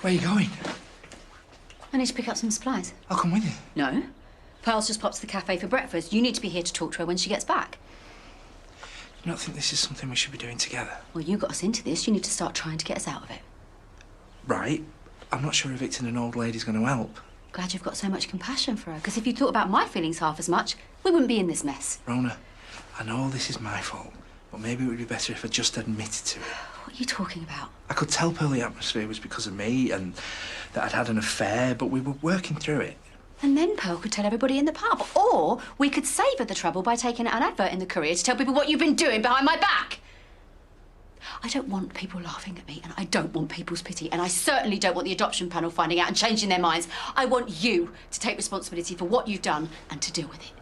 Where are you going? I need to pick up some supplies. I'll come with you. No. Pearl's just popped to the cafe for breakfast. You need to be here to talk to her when she gets back. You don't think this is something we should be doing together? Well, you got us into this. You need to start trying to get us out of it. Right. I'm not sure evicting an old lady's going to help. Glad you've got so much compassion for her, because if you thought about my feelings half as much, we wouldn't be in this mess. Rhona, I know this is my fault, but maybe it would be better if I just admitted to it. What are you talking about? I could tell Pearl the atmosphere was because of me and that I'd had an affair, but we were working through it. And then Pearl could tell everybody in the pub. Or we could save her the trouble by taking an advert in the Courier to tell people what you've been doing behind my back. I don't want people laughing at me, and I don't want people's pity, and I certainly don't want the adoption panel finding out and changing their minds. I want you to take responsibility for what you've done and to deal with it.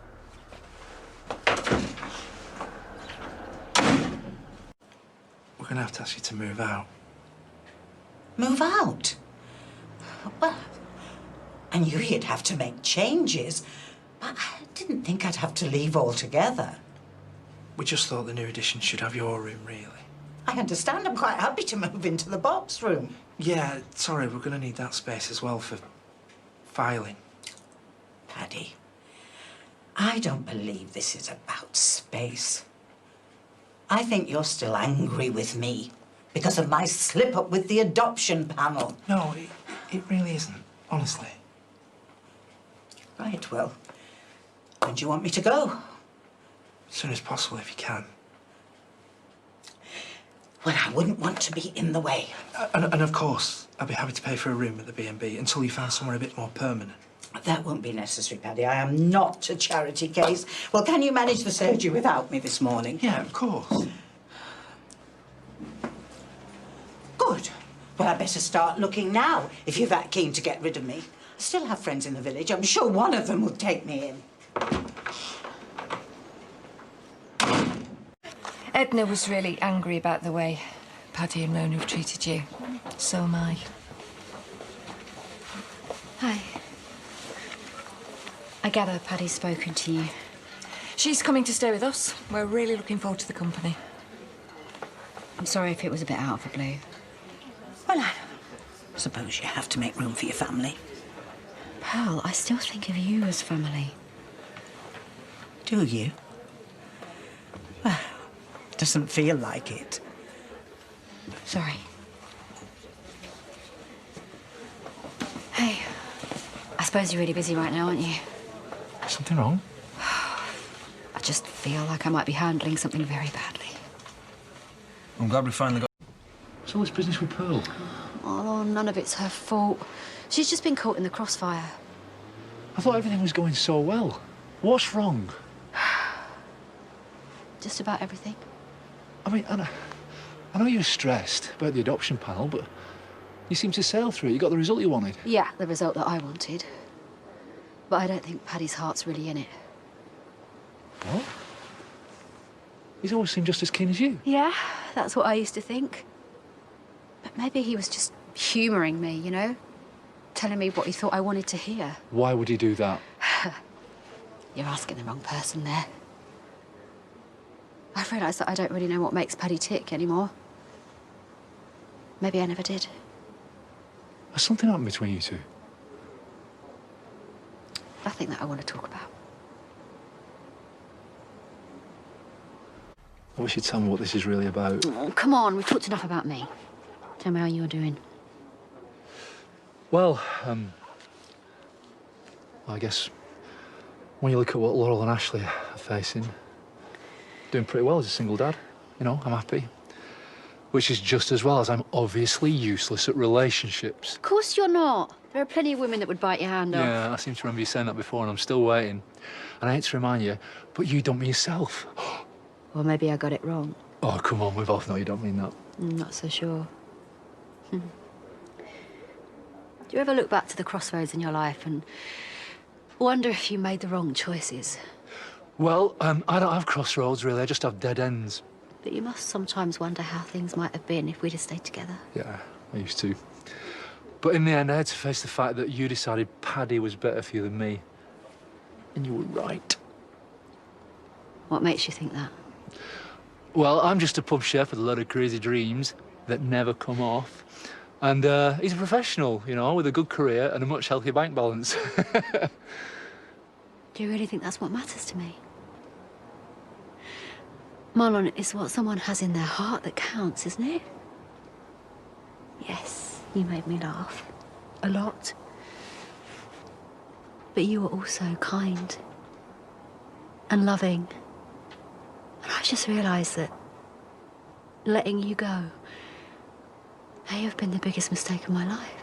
We're going to have to ask you to move out. Move out? Well, I knew you'd have to make changes, but I didn't think I'd have to leave altogether. We just thought the new addition should have your room, really. I understand. I'm quite happy to move into the box room. Yeah, sorry, we're going to need that space as well for filing. Paddy, I don't believe this is about space. I think you're still angry with me because of my slip-up with the adoption panel. No, it really isn't, honestly. Right, well, when do you want me to go? As soon as possible, if you can. Well, I wouldn't want to be in the way. And of course, I'd be happy to pay for a room at the B&B until you find somewhere a bit more permanent. That won't be necessary, Paddy. I am not a charity case. Well, can you manage the surgery without me this morning? Yeah, of course. Good. Well, I better start looking now, if you're that keen to get rid of me. I still have friends in the village. I'm sure one of them will take me in. Edna was really angry about the way Paddy and Rhona have treated you. So am I. Hi. I gather Paddy's spoken to you. She's coming to stay with us. We're really looking forward to the company. I'm sorry if it was a bit out of the blue. Well, I suppose you have to make room for your family. Pearl, I still think of you as family. Do you? Well, doesn't feel like it. Sorry. Hey, I suppose you're really busy right now, aren't you? Something wrong? I just feel like I might be handling something very badly. I'm glad we finally got... So what's business with Pearl? Oh, none of it's her fault. She's just been caught in the crossfire. I thought everything was going so well. What's wrong? Just about everything. I mean, I know you're stressed about the adoption panel, but you seem to sail through it. You got the result you wanted. Yeah, the result that I wanted. But I don't think Paddy's heart's really in it. What? He's always seemed just as keen as you. Yeah, that's what I used to think. But maybe he was just humouring me, you know? Telling me what he thought I wanted to hear. Why would he do that? You're asking the wrong person there. I've realised that I don't really know what makes Paddy tick anymore. Maybe I never did. Has something happened between you two? Nothing that I want to talk about. I wish you'd tell me what this is really about. Oh, come on, we've talked enough about me. Tell me how you're doing. Well, I guess when you look at what Laurel and Ashley are facing, doing pretty well as a single dad. You know, I'm happy. Which is just as well as I'm obviously useless at relationships. Of course you're not. There are plenty of women that would bite your hand off. Yeah, I seem to remember you saying that before, and I'm still waiting. And I hate to remind you, but you dumped me yourself. Well, maybe I got it wrong. Oh, come on, we both know you don't mean that. I'm not so sure. Do you ever look back to the crossroads in your life and wonder if you made the wrong choices? Well, I don't have crossroads, really. I just have dead ends. But you must sometimes wonder how things might have been if we'd have stayed together. Yeah, I used to. But in the end, I had to face the fact that you decided Paddy was better for you than me. And you were right. What makes you think that? Well, I'm just a pub chef with a lot of crazy dreams that never come off. And he's a professional, you know, with a good career and a much healthier bank balance. Do you really think that's what matters to me? Marlon, it's what someone has in their heart that counts, isn't it? Yes, you made me laugh. A lot. But you were also kind. And loving. And I just realised that letting you go may have been the biggest mistake of my life.